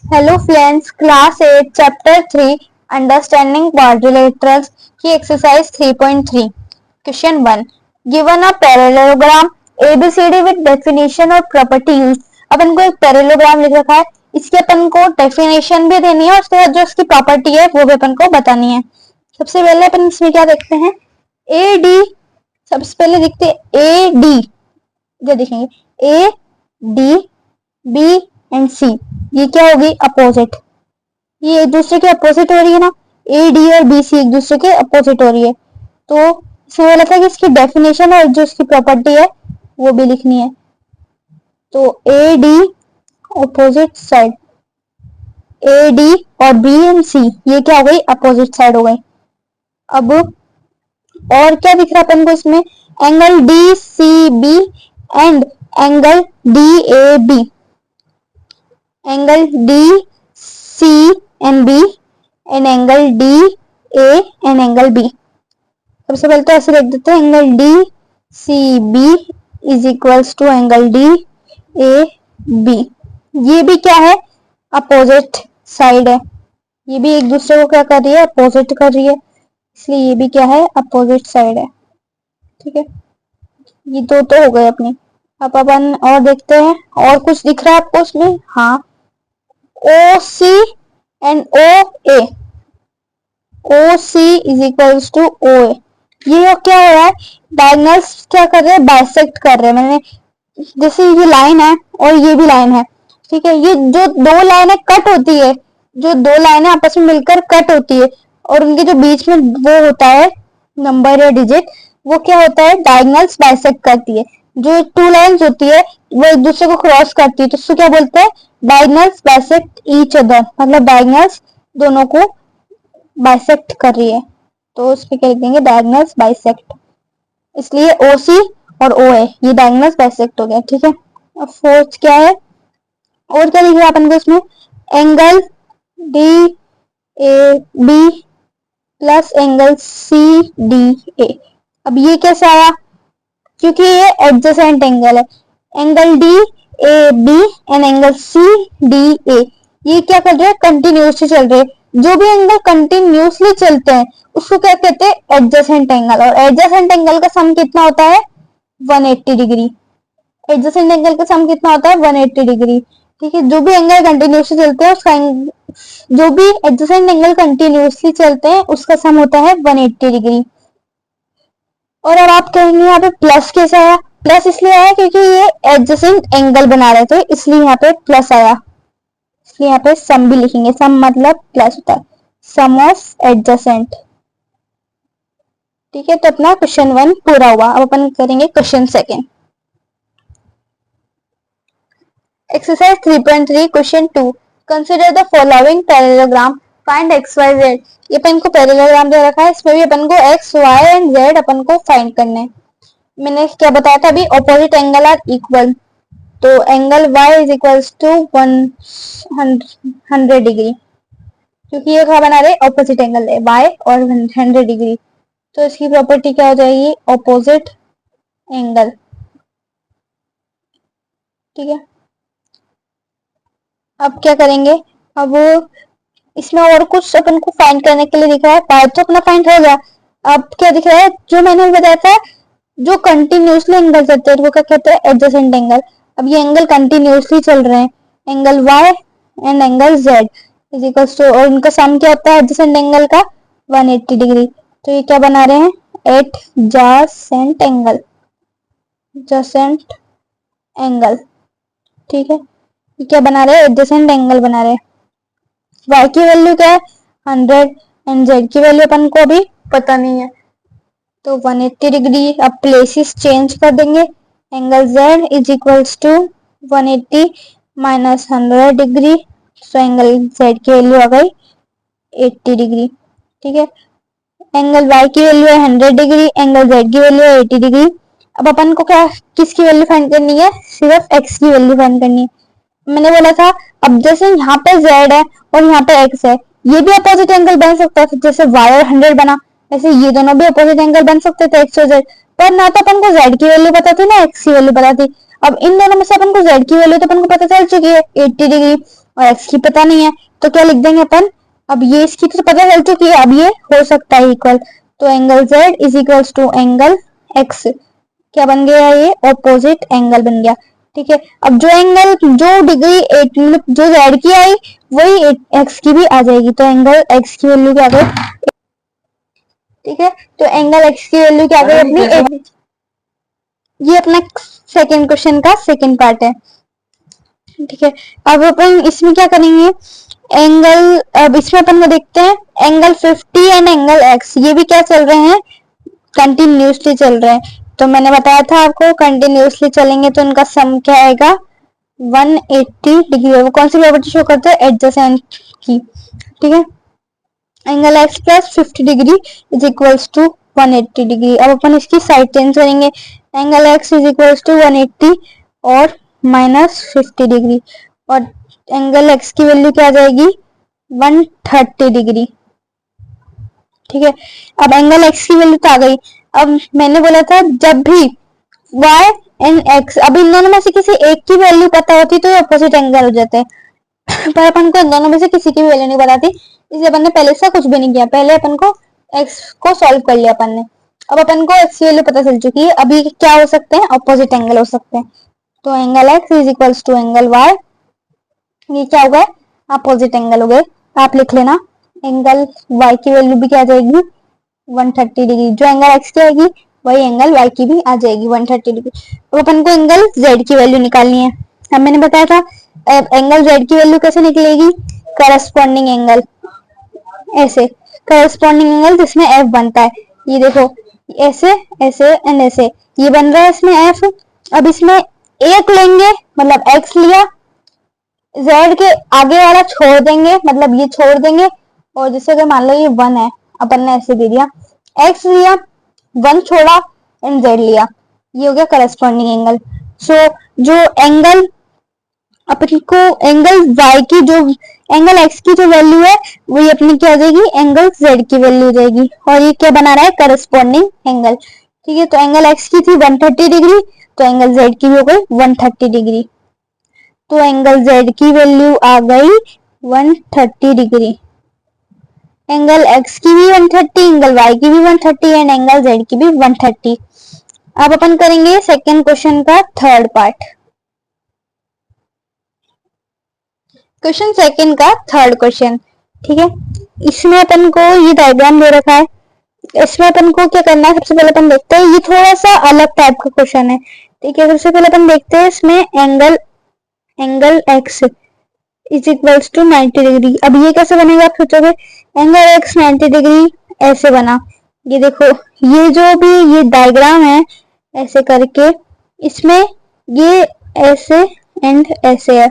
Hello friends, class 8 chapter 3 understanding quadrilaterals की exercise 3.3 question 1 given a parallelogram A B C D with definition और property use. अपन को एक parallelogram लिख रखा है, इसके अपन को डेफिनेशन भी देनी है और उसके बाद जो उसकी प्रॉपर्टी है वो भी अपन को बतानी है। सबसे पहले अपन इसमें क्या देखते हैं, ए डी। सबसे पहले देखते हैं ए डी, जो देखेंगे ए डी बी एंड सी, ये क्या होगी अपोजिट, ये एक दूसरे के अपोजिट हो रही है ना, ए डी और बी सी एक दूसरे के अपोजिट हो रही है। तो इसमें बोला था कि इसकी डेफिनेशन और जो इसकी प्रॉपर्टी है वो भी लिखनी है। तो A D opposite side, A D और बी एंड सी ये क्या हो गई अपोजिट साइड हो गई। अब और क्या दिख रहा है अपन को इसमें, angle D C B and angle D A B, angle D C and B and angle D A and angle B. सबसे पहले तो ऐसे लिख देते हैं, angle D C B is equals to angle D A B. ये भी क्या है अपोजिट साइड है, ये भी एक दूसरे को क्या कर रही है अपोजिट कर रही है, इसलिए ये भी क्या है अपोजिट साइड है। ठीक है, ये दो तो हो गए अपनी। अब अपन और देखते हैं, और कुछ दिख रहा है आपको उसमें, हाँ O C and O A, O C is equals to O A. ये क्या हो रहा है, डायगोनल्स क्या कर रहे हैं बाइसेक्ट कर रहे हैं। मैंने जैसे ये लाइन है और ये भी लाइन है, ठीक है, ये जो दो लाइनें कट होती है, जो दो लाइनें आपस में मिलकर कट होती है और उनके जो बीच में वो होता है नंबर या डिजिट, वो क्या होता है डायगोनल्स बाइसेक्ट करती है। जो टू लाइन्स होती है वो एक दूसरे को क्रॉस करती है, तो उसको क्या बोलते हैं डायगोनल्स बाइसेक्ट ईच अदर, मतलब डायगोनल्स दोनों को बाइसेक्ट कर रही है, तो उस पे क्या लिख देंगे डायगोनल्स बाइसेक्ट। इसलिए ओ सी और ओ ए ये डायगोनल्स बाइसेक्ट हो गया। ठीक है, अब फोर्थ क्या है, और क्या लिख रहा है अपन को इसमें, angle D A B plus angle C D A. अब ये कैसे आया, क्योंकि ये एडजेसेंट एंगल है, angle D A B and angle C D A ये क्या कर रहे हैं कंटिन्यूसली चल रहे हैं। जो भी एंगल कंटिन्यूसली चलते हैं उसको क्या कहते हैं एडजेसेंट एंगल, और एडजेसेंट एंगल का सम कितना होता है 180 डिग्री। एडजेसेंट एंगल का सम कितना होता है 180 डिग्री। ठीक है, जो भी एंगल कंटिन्यूसली चलते हैं उसका जो भी एडजेसेंट एंगल कंटिन्यूसली चलते हैं उसका सम होता है 180 डिग्री। और अब आप कहेंगे यहाँ पे प्लस कैसे आया, प्लस इसलिए आया क्योंकि ये एडजेसेंट एंगल बना रहे थे, इसलिए यहाँ पे प्लस आया। इसलिए यहाँ पे सम भी लिखेंगे, सम मतलब प्लस होता है, सम ऑफ एडजेसेंट। ठीक है, तो अपना क्वेश्चन 1 पूरा हुआ। अब अपन करेंगे question 2। Exercise 3.3 question 2 consider the following parallelogram, find x y z. ये अपन को पैरेललोग्राम दे रखा है, इसमें भी अपन को एक्स वाई एंड जेड अपन को फाइंड करने हैं। मैंने क्या बताया था अभी, ऑपोजिट एंगल आर इक्वल, तो angle y is equals to 100 degree, क्योंकि ये क्या बना रहे ऑपोजिट एंगल है y और 100 डिग्री, तो इसकी प्रॉपर्टी क्या हो जाएगी ऑपोजिट एंगल। ठीक है, अब क्या करेंगे, अब इसमें और कुछ अपन को फाइंड करने के लिए दिख रहा है, y तो अपना फाइंड हो गया। अब क्या दिख रहा है, जो मैंने बताया था जो कंटिन्यूसली एंगल चलते हैं वो क्या कहते हैं एडजेसेंट एंगल। अब ये एंगल कंटिन्यूसली चल रहे हैं, angle y and angle z is equals to, और इनका सम क्या होता है एडजेसेंट एंगल का 180 डिग्री। तो ये क्या बना रहे हैं एडजेसेंट एंगल, एडजेसेंट एंगल। ठीक है, ये क्या बना रहे हैं एडजेसेंट एंगल बना रहे हैं। y की वैल्यू क्या है 100 एंड z की वैल्यू अपन को अभी पता नहीं है, तो 180 डिग्री। अब प्लेसेस चेंज कर देंगे, angle z is equals to 180 minus 100 degree, तो एंगल z की वैल्यू आ गई 80 डिग्री। ठीक है, एंगल y की वैल्यू है 100 डिग्री, एंगल z की वैल्यू है 80 डिग्री। अब अपन को क्या किसकी वैल्यू फाइंड करनी है, सिर्फ x की वैल्यू फाइंड करनी है। मैंने बोला था अब जैसे यहाँ पे z है और यहाँ पे x है, ये भी अपोजिट एंगल बन सकता है, जैसे y और 100 बना ऐसे ये दोनों भी अपोजिट एंगल बन सकते थे x और z, पर ना तो अपन को z की वैल्यू पता थी ना x की वैल्यू पता थी। अब इन दोनों में से अपन को z की वैल्यू तो अपन को पता चल चुकी है 80 डिग्री, और x की पता नहीं है, तो क्या लिख देंगे अपन, अब ये इसकी तो पता चल चुकी है, अब ये हो सकता है इक्वल, तो angle z is equals to angle x, क्या बन गया, ये ऑपोजिट एंगल बन गया। ठीक है, अब जो एंगल जो डिग्री मतलब जो z की आई वही x की भी आ जाएगी, तो एंगल x की वैल्यू क्या गई, ठीक है, तो एंगल x की वैल्यू क्या गई अपनी, ये अपना सेकेंड क्वेश्चन का सेकेंड पार्ट है। ठीक है, अब अपन इसमें क्या करेंगे, एंगल, अब इसमें अपन को देखते हैं एंगल 50 एंड एंगल x, ये भी क्या चल रहे हैं, कंटिन्यूसली चल रहे हैं। तो मैंने बताया था आपको कंटिन्यूसली चलेंगे तो इनका सम क्या आएगा 180 डिग्री। वो कौन सी प्रॉपर्टी शो करते हैं, एडजेसेंट की। ठीक है, angle x plus 50 degree is equals to 180 degree. अब अपन इसकी साइड चेंज करेंगे, angle x is equals to 180 और माइनस 50 डिग्री, और एंगल x की वैल्यू क्या आ जाएगी 130 डिग्री। ठीक है, अब एंगल x की वैल्यू तो आ गई। अब मैंने बोला था जब भी y एंड x, अब इन दोनों में से किसी एक की वैल्यू पता होती तो ये अपोजिट एंगल हो जाते हैं, पर अपन को इन दोनों में से किसी की भी वैल्यू नहीं पता थी, इसलिए अपन ने पहले से कुछ भी नहीं किया, पहले अपन को x को सॉल्व कर लिया अपन ने। अब अपन को x की वैल्यू पता चल चुकी है, अभी क्या हो सकते हैं, अपोजिट एंगल हो सकते हैं। तो angle x is equals to angle y, ये क्या हो गए, अपोजिट एंगल हो गए। आप लिख लेना एंगल y की वैल्यू भी क्या आ जाएगी 130 डिग्री, जो एंगल x की आएगी वही एंगल y की भी आ जाएगी 130 डिग्री। अब अपन को एंगल z की वैल्यू निकालनी है। अब मैंने बताया था एंगल z की वैल्यू कैसे निकलेगी, करस्पॉन्डिंग एंगल, ऐसे करस्पॉन्डिंग एंगल जिसमें f बनता है, ये देखो ऐसे ऐसे एंड ऐसे, ये बन रहा है इसमें f। अब इसमें एक लेंगे मतलब x लिया, z के आगे वाला छोड़ देंगे मतलब ये छोड़ देंगे, और जैसे अगर मान लो ये 1 है, अपन ने ऐसे दे दिया, x लिया 1 छोड़ा एंड z लिया, ये हो गया करस्पॉन्डिंग एंगल। सो जो एंगल अपन को एंगल y की जो एंगल x की जो वैल्यू है वही अपनी क्या हो जाएगी एंगल z की वैल्यू हो जाएगी, और ये क्या बना रहा है करस्पॉन्डिंग एंगल। ठीक है, तो एंगल x की थी 130 डिग्री, तो एंगल z की भी हो गई 130 डिग्री, तो एंगल z की वैल्यू आ गई 130 डिग्री, एंगल x की भी 130, एंगल y की भी 130 एंड एंगल z की भी 130। अब अपन करेंगे सेकेंड क्वेश्चन का थर्ड पार्ट। क्वेश्चन सेकंड का थर्ड क्वेश्चन। ठीक है, इसमें अपन को ये डायग्राम दे रखा है, इसमें अपन को क्या करना है, सबसे पहले अपन देखते हैं, ये थोड़ा सा अलग टाइप का क्वेश्चन है। ठीक है, सबसे पहले अपन देखते हैं इसमें angle x is equals to 90 degree. अब ये कैसे बनेगा आप सोचोगे, एंगल x 90 डिग्री ऐसे बना, ये देखो ये जो भी ये डायग्राम है ऐसे करके, इसमें ये ऐसे एंड ऐसे है,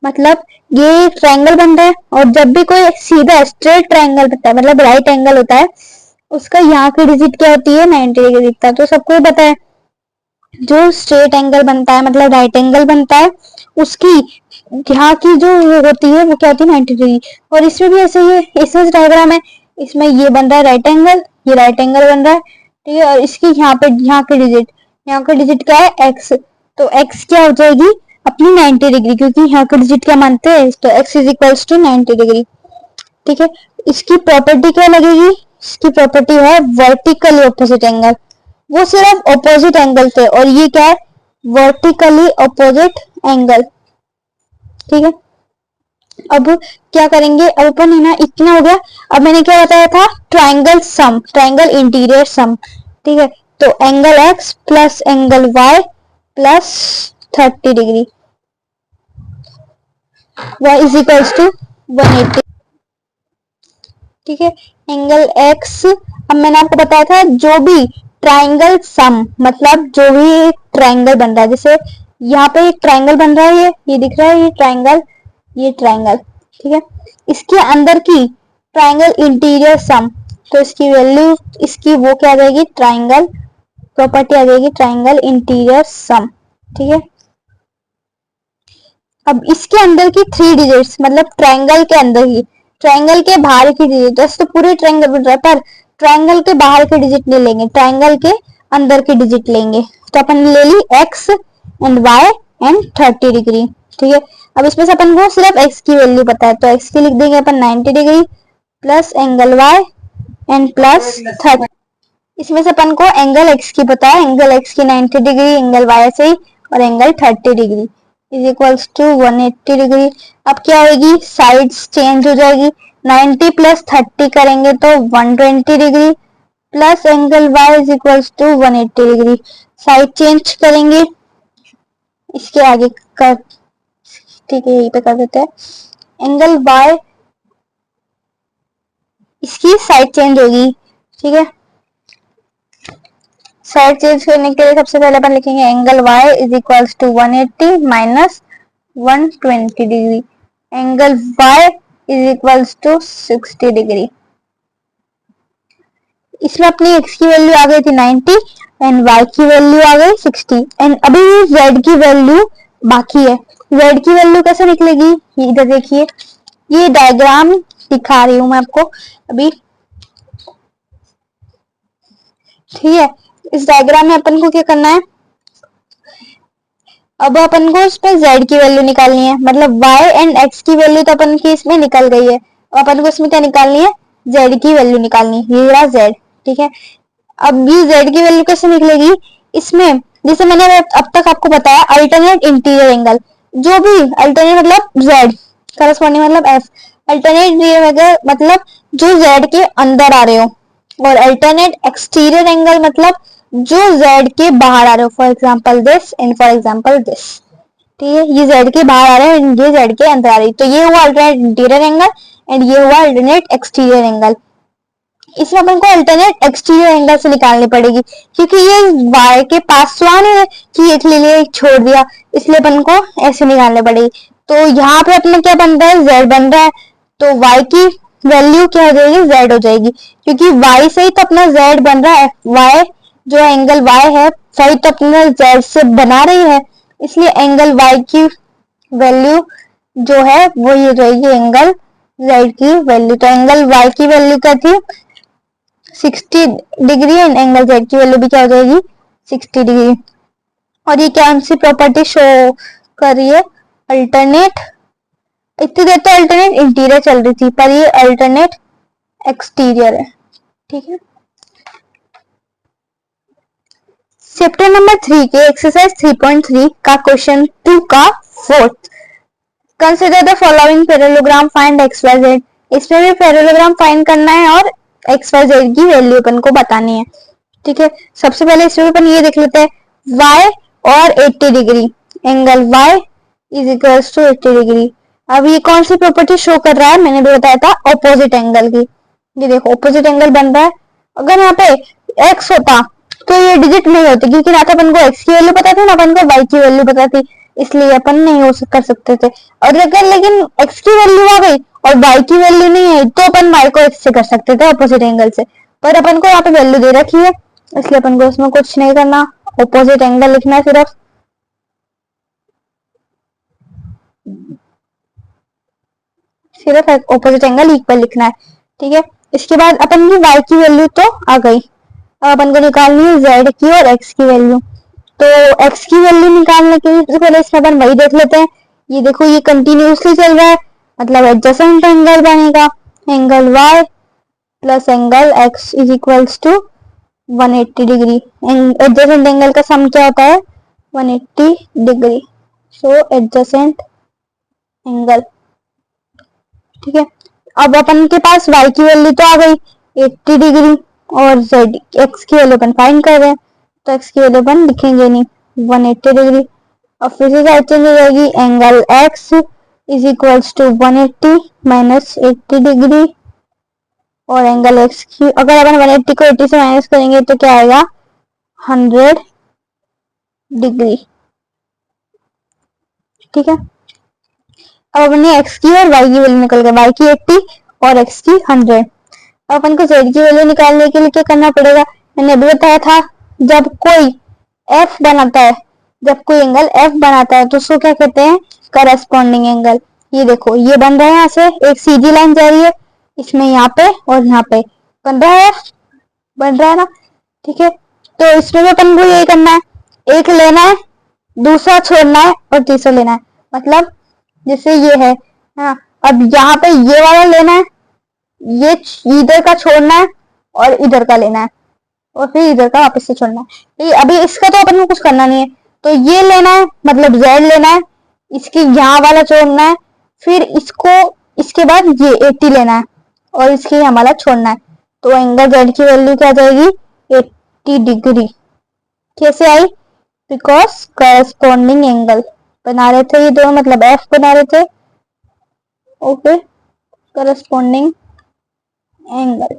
मतलब ये ट्रायंगल बन रहा है, और जब भी कोई सीधा स्ट्रेट ट्रायंगल बनता है मतलब राइट एंगल होता है, उसका यहाँ की डिजिट क्या होती है 90 डिग्री दिखता है। तो सबको पता है जो स्ट्रेट एंगल बनता है मतलब राइट एंगल बनता है, उसकी यहाँ की जो होती है वो क्या होती है 90 डिग्री। और इसमें भी ऐसे ही इसमें डायग्राम है, इसमें ये बन रहा है राइट एंगल, ये राइट एंगल बन रहा है। ठीक है, और इसकी यहाँ पे यहाँ की डिजिट क्या है x, तो x क्या हो जाएगी अपनी 90 डिग्री, क्योंकि यहाँ का डिजिट क्या मानते हैं, तो x is equals to 90 degree. ठीक है, इसकी प्रॉपर्टी क्या लगेगी, इसकी प्रॉपर्टी है वर्टिकली ऑपोजिट एंगल, वो सिर्फ ऑपोजिट एंगल थे, और ये क्या है वर्टिकली ऑपोजिट एंगल। ठीक है, अब क्या करेंगे, अब अपन है ना इतना हो गया। अब मैंने क्या बताया था triangle sum, triangle interior sum. ठीक है, तो angle x plus angle y plus 30 degree, y is equals to 180। ठीक है, एंगल x, अब मैंने आपको बताया था जो भी ट्राइंगल सम मतलब जो भी ट्राइंगल बन रहा है, जैसे यहाँ पे एक ट्राइंगल बन रहा है, ये दिख रहा है ये ट्राइंगल। ठीक है, इसके अंदर की ट्राइंगल इंटीरियर सम, तो इसकी वैल्यू इसकी वो क्या आ जाएगी ट्राइंगल प्रॉपर्टी आ जाएगी ट्राइंगल इंटीरियर सम। ठीक है, अब इसके अंदर की 3 डिजिट्स मतलब ट्राइंगल के अंदर ही, ट्राइंगल के बाहर की डिजिट, वैसे तो पूरे ट्राइंगल बन रहा है पर ट्राइंगल के बाहर के डिजिट नहीं लेंगे, ट्राइंगल के अंदर की डिजिट लेंगे। तो अपन ले ली x and y and 30 degree. ठीक है, अब इसमें से अपन को सिर्फ x की वैल्यू पता है, तो x की लिख देंगे अपन 90 degree plus angle y and plus 30। इसमें से अपन को एंगल x की पता है, एंगल x की 90 डिग्री, एंगल y से ही, और angle 30 degree is equals to 180 degree. अब क्या होगी, साइड्स चेंज हो जाएगी, 90 प्लस 30 करेंगे तो 120 degree plus angle y is equals to 180 degree. Side change करेंगे इसके आगे कर, ठीक है यहीं पे कर देते हैं। एंगल y इसकी साइड चेंज होगी, ठीक है। साइड चेंज करने के लिए सबसे पहले अपन लिखेंगे angle y is equals to 180 minus 120 degree, angle y is equals to 60 degree. इसमें अपनी x की वैल्यू आ गई थी 90 एंड y की वैल्यू आ गई 60 एंड अभी z की वैल्यू बाकी है। z की वैल्यू कैसे निकलेगी, इधर देखिए, ये डायग्राम दिखा रही हूं मैं आपको अभी, ठीक है। इस डायग्राम में अपन को क्या करना है, अब अपन को इसमें z की वैल्यू निकालनी है, मतलब y एंड x की वैल्यू तो अपन की इसमें निकल गई है, अब अपन को इसमें क्या निकालनी है, z की वैल्यू निकालनी है, ये रहा z, ठीक है। अब ये z की वैल्यू कैसे निकलेगी, इसमें जैसे मैंने अब तक आपको बताया अल्टरनेट इंटीरियर एंगल, जो भी अल्टरनेट मतलब z करस्पॉन्डिंग मतलब f, अल्टरनेट इंटीरियर मतलब जो z के अंदर आ रहे हो, और अल्टरनेट एक्सटीरियर एंगल मतलब जो z के बाहर आ रहे हो, for example this and for example this, ठीक है। ये z के बाहर आ रहे हैं, ये z के अंदर आ रही है, तो ये हुआ अल्टरनेट इंटीरियर एंगल एंड ये हुआ अल्टरनेट एक्सटीरियर एंगल। इसमें अपन को अल्टरनेट एक्सटीरियर एंगल से निकालनी पड़ेगी, क्योंकि ये y के पास तो आने है कि एक ले लिया एक छोड़ दिया, इसलिए अपन को ऐसे निकालनी पड़ेगी। तो यहाँ पे अपना क्या बन रहा है, z बन रहा है, तो y की वैल्यू क्या हो जाएगी, z हो जाएगी, क्योंकि y से ही तो अपना z बन रहा है, y जो एंगल y है वही तो अपना z से बना रही है, इसलिए एंगल y की वैल्यू जो है वो ये रहेगी एंगल z की वैल्यू। तो एंगल y की वैल्यू क्या थी 60 डिग्री एंड एंगल z की वैल्यू भी क्या हो जाएगी 60 डिग्री। और ये कौन सी प्रॉपर्टी शो कर रही है, अल्टरनेट, इतनी देर तो अल्टरनेट इंटीरियर चल रही थी पर ये अल्टरनेट एक्सटीरियर है, ठीक है। चैप्टर नंबर 3 के एक्सरसाइज 3.3 का क्वेश्चन 2 का fourth, consider the following parallelogram, find x y z. इसमें भी पैरेललोग्राम फाइंड करना है और एक्स वाई जेड की वैल्यू अपन को बतानी है, ठीक है। सबसे पहले इसमें अपन ये देख लेते हैं y और 80 डिग्री, angle y is equals to 80 degree. अब ये कौन सी प्रॉपर्टी शो कर रहा है, मैंने भी बताया था ऑपोजिट एंगल की, ये देखो ऑपोजिट एंगल बन रहा है। अगर यहाँ पे x होता तो ये डिजिट नहीं होती, क्योंकि ना तो अपन को x की वैल्यू पता थी ना अपन को y की वैल्यू पता थी, इसलिए अपन नहीं हो कर सकते थे। और अगर लेकिन x की वैल्यू आ गई और y की वैल्यू नहीं है तो अपन y को x से कर सकते थे ऑपोजिट एंगल से, पर अपन को यहाँ पे वैल्यू दे रखी है इसलिए अपन को इसमें कुछ नहीं करना, ऑपोजिट एंगल लिखना है सिर्फ ऑपोजिट एंगल इक्वल लिखना है, ठीक है। इसके बाद अपन की y की वैल्यू तो आ गई, अब अपन को निकालनी है z की और x की वैल्यू। तो x की वैल्यू निकालने के लिए सबसे पहले इसमें अपन वही देख लेते हैं, ये देखो ये कंटिन्यूसली चल रहा है मतलब एडजेसेंट एंगल बनेगा, angle y plus angle x is equals to 180 degree. Adjacent angle का सम क्या होता है 180 डिग्री, सो एडजेसेंट एंगल, ठीक है। अब अपन के पास y की वैल्यू तो आ गई 80 डिग्री और z x की वैल्यू अपन फाइंड कर रहे हैं, तो x की वैल्यू अपन लिखेंगे नहीं 180 डिग्री, और फिर से साइड चेंज हो जाएगी, angle x is equals to 180 minus 80 degree, और एंगल x की अगर अपन 180 को 80 से माइनस करेंगे तो क्या आएगा 100 डिग्री, ठीक है। अब अपने x की और y की वैल्यू निकल गई, y की 80 और x की 100। अब अपन को z की वैल्यू निकालने के लिए क्या करना पड़ेगा, मैंने अभी बताया था जब कोई f बनाता है, जब कोई एंगल f बनाता है तो उसको क्या कहते हैं करस्पॉन्डिंग एंगल। ये देखो ये बन रहा है, यहाँ से एक सीधी लाइन जा रही है, इसमें यहाँ पे और यहाँ पे बन रहा है बन रहा है ना, ठीक है। तो इसमें भी अपन को यही करना है, एक लेना है दूसरा छोड़ना है और तीसरा लेना है, मतलब जैसे ये है। हाँ, अब यहाँ पे ये वाला लेना है, ये इधर का छोड़ना है और इधर का लेना है और फिर इधर का वापस से छोड़ना है। तो अभी इसका तो अपन को कुछ करना नहीं है, तो ये लेना है मतलब z लेना है, इसकी यहाँ वाला छोड़ना है, फिर इसको इसके बाद ये 80 लेना है और इसके यहाँ वाला छोड़ना है। तो एंगल z की वैल्यू क्या जाएगी 80 डिग्री। कैसे आई? बिकॉज करस्पॉन्डिंग एंगल बना रहे थे ये दोनों, मतलब f बना रहे थे। Okay, corresponding angle.